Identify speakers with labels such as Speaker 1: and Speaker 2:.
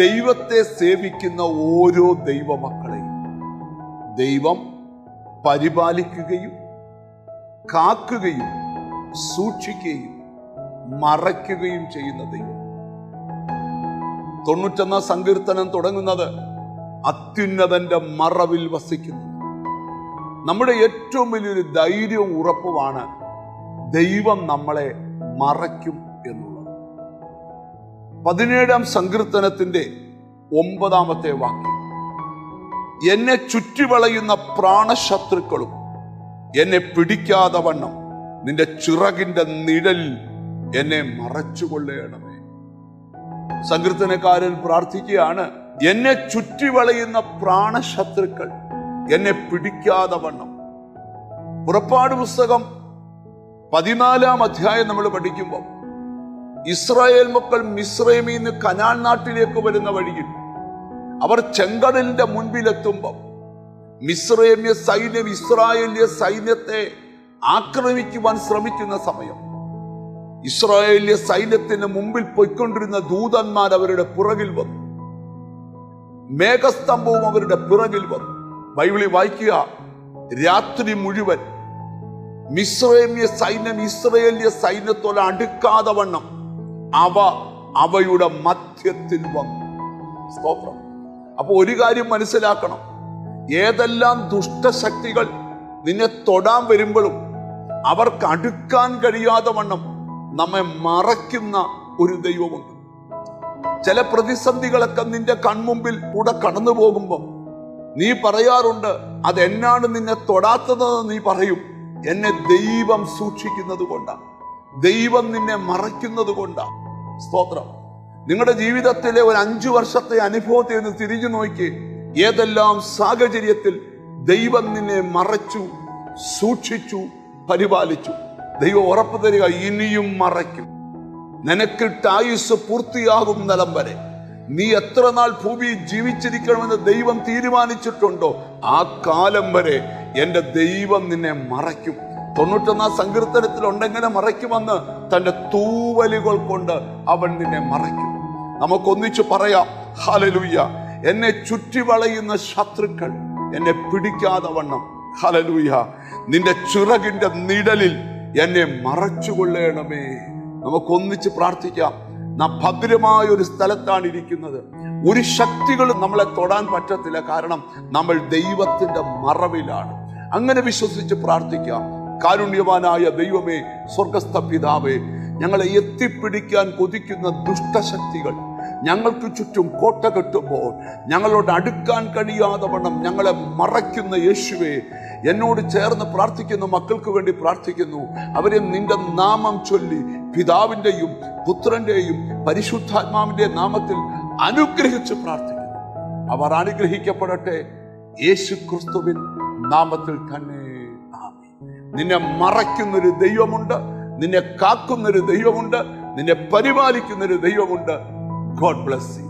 Speaker 1: ദൈവത്തെ സേവിക്കുന്ന ഓരോ ദൈവമക്കളെയും ദൈവം പരിപാലിക്കുകയും കാക്കുകയും സൂക്ഷിക്കുകയും മറയ്ക്കുകയും ചെയ്യുന്ന ദൈവം. 91 സങ്കീർത്തനം തുടങ്ങുന്നത് അത്യുന്നതന്റെ മറവിൽ വസിക്കുന്നു. നമ്മുടെ ഏറ്റവും വലിയൊരു ധൈര്യവും ഉറപ്പുമാണ് ദൈവം നമ്മളെ മറയ്ക്കും എന്നുള്ളത്. 17 സങ്കീർത്തനത്തിന്റെ 9 വാക്യം, എന്നെ ചുറ്റിവളയുന്ന പ്രാണശത്രുക്കളും എന്നെ പിടിക്കാതെ വണ്ണം നിന്റെ ചിറകിന്റെ നിഴലിൽ എന്നെ മറച്ചുകൊള്ളണമേ. സങ്കീർത്തനക്കാരൻ പ്രാർത്ഥിക്കുകയാണ്, എന്നെ ചുറ്റിവളയുന്ന പ്രാണശത്രുക്കൾ എന്നെ വണ്ണം. പുറപ്പാട് പുസ്തകം 14 നമ്മൾ പഠിക്കുമ്പോൾ ഇസ്രായേൽ മക്കൾ മിസ്രൈമിൽ നിന്ന് കനാൻ നാട്ടിലേക്ക് വരുന്ന വഴിയിൽ അവർ ചെങ്കടലിന്റെ മുൻപിലെത്തുമ്പോൾ മിസ്രൈമ്യ സൈന്യം ഇസ്രായേലിയ സൈന്യത്തെ ആക്രമിക്കുവാൻ ശ്രമിക്കുന്ന സമയം ഇസ്രായേലിയ സൈന്യത്തിന് മുമ്പിൽ പോയിക്കൊണ്ടിരുന്ന ദൂതന്മാർ അവരുടെ പുറകിൽ വന്നു. മേഘസ്തംഭവും അവരുടെ പിറകിൽ വന്നു. ബൈബിളിൽ വായിക്കുക, രാത്രി മുഴുവൻ മിസ്രൈമ്യ സൈന്യം ഇസ്രായേലിയ സൈന്യത്തോട് അടുക്കാതെ വണ്ണം അവയുടെ മധ്യത്തിൽ വന്നു. സ്തോത്രം. അപ്പൊ ഒരു കാര്യം മനസ്സിലാക്കണം, ഏതെല്ലാം ദുഷ്ടശക്തികൾ നിന്നെ തൊടാൻ വരുമ്പോഴും അവർക്ക് അടുക്കാൻ കഴിയാതെ വണ്ണം നമ്മെ മറയ്ക്കുന്ന ഒരു ദൈവമുണ്ട്. ചില പ്രതിസന്ധികളൊക്കെ നിന്റെ കൺമുമ്പിൽ കൂടെ കടന്നു പോകുമ്പോൾ നീ പറയാറുണ്ട്, അതെന്നാണ് നിന്നെ തൊടാത്തതെന്ന് നീ പറയും. എന്നെ ദൈവം സൂക്ഷിക്കുന്നത് കൊണ്ടാണ്, ദൈവം നിന്നെ മറയ്ക്കുന്നത് കൊണ്ടാണ്. സ്തോത്രം. നിങ്ങളുടെ ജീവിതത്തിലെ ഒരു 5 വർഷത്തെ അനുഭവത്തെ ഒന്ന് തിരിഞ്ഞു നോക്കി, ഏതെല്ലാം സാഹചര്യത്തിൽ ദൈവം നിന്നെ മറച്ചു, സൂക്ഷിച്ചു, പരിപാലിച്ചു. ദൈവം ഉറപ്പ് തരിക, ഇനിയും മറയ്ക്കും. നിനക്കിട്ട ആയുസ് പൂർത്തിയാകും നിലം വരെ. നീ എത്ര നാൾ ഭൂമിയിൽ ജീവിച്ചിരിക്കണമെന്ന് ദൈവം തീരുമാനിച്ചിട്ടുണ്ടോ ആ കാലം വരെ എന്റെ ദൈവം നിന്നെ മറയ്ക്കും. 91 സങ്കീർത്തനത്തിൽ ഉണ്ടെങ്ങനെ മറയ്ക്കുമെന്ന്, തന്റെ തൂവലുകൾ കൊണ്ട് അവൻ നിന്നെ മറയ്ക്കും. നമുക്കൊന്നിച്ചു പറയാം, ഹല്ലേലൂയ. എന്നെ ചുറ്റിവളയുന്ന ശത്രുക്കൾ എന്നെ പിടിക്കാതെ വണ്ണം, ഹല്ലേലൂയ, നിന്റെ ചിറകിന്റെ നിഴലിൽ എന്നെ മറച്ചുകൊള്ളണമേ. നമുക്കൊന്നിച്ച് പ്രാർത്ഥിക്കാം. നാം ഭദ്രമായ ഒരു സ്ഥലത്താണ് ഇരിക്കുന്നത്. ഒരു ശക്തികളും നമ്മളെ തൊടാൻ പറ്റത്തില്ല, കാരണം നമ്മൾ ദൈവത്തിന്റെ മറവിലാണ്. അങ്ങനെ വിശ്വസിച്ച് പ്രാർത്ഥിക്കാം. കാരുണ്യവാനായ ദൈവമേ, സ്വർഗസ്ഥ പിതാവേ, ഞങ്ങളെ എത്തിപ്പിടിക്കാൻ കൊതിക്കുന്ന ദുഷ്ടശക്തികൾ ഞങ്ങൾക്ക് ചുറ്റും കോട്ട കെട്ടുമ്പോൾ ഞങ്ങളോട് അടുക്കാൻ കഴിയാതെ വണ്ണം ഞങ്ങളെ മറയ്ക്കുന്ന യേശുവേ, എന്നോട് ചേർന്ന് പ്രാർത്ഥിക്കുന്ന മക്കൾക്ക് വേണ്ടി പ്രാർത്ഥിക്കുന്നു. അവരെ നിന്റെ നാമം ചൊല്ലി പിതാവിൻ്റെയും പുത്രന്റെയും പരിശുദ്ധാത്മാവിന്റെ നാമത്തിൽ അനുഗ്രഹിച്ച് പ്രാർത്ഥിക്കുന്നു. അവർ അനുഗ്രഹിക്കപ്പെടട്ടെ യേശു ക്രിസ്തുവിൻ നാമത്തിൽ തന്നെ. നിന്നെ മറയ്ക്കുന്നൊരു ദൈവമുണ്ട്, നിന്നെ കാക്കുന്നൊരു ദൈവമുണ്ട്, നിന്നെ പരിപാലിക്കുന്നൊരു ദൈവമുണ്ട്. God bless you.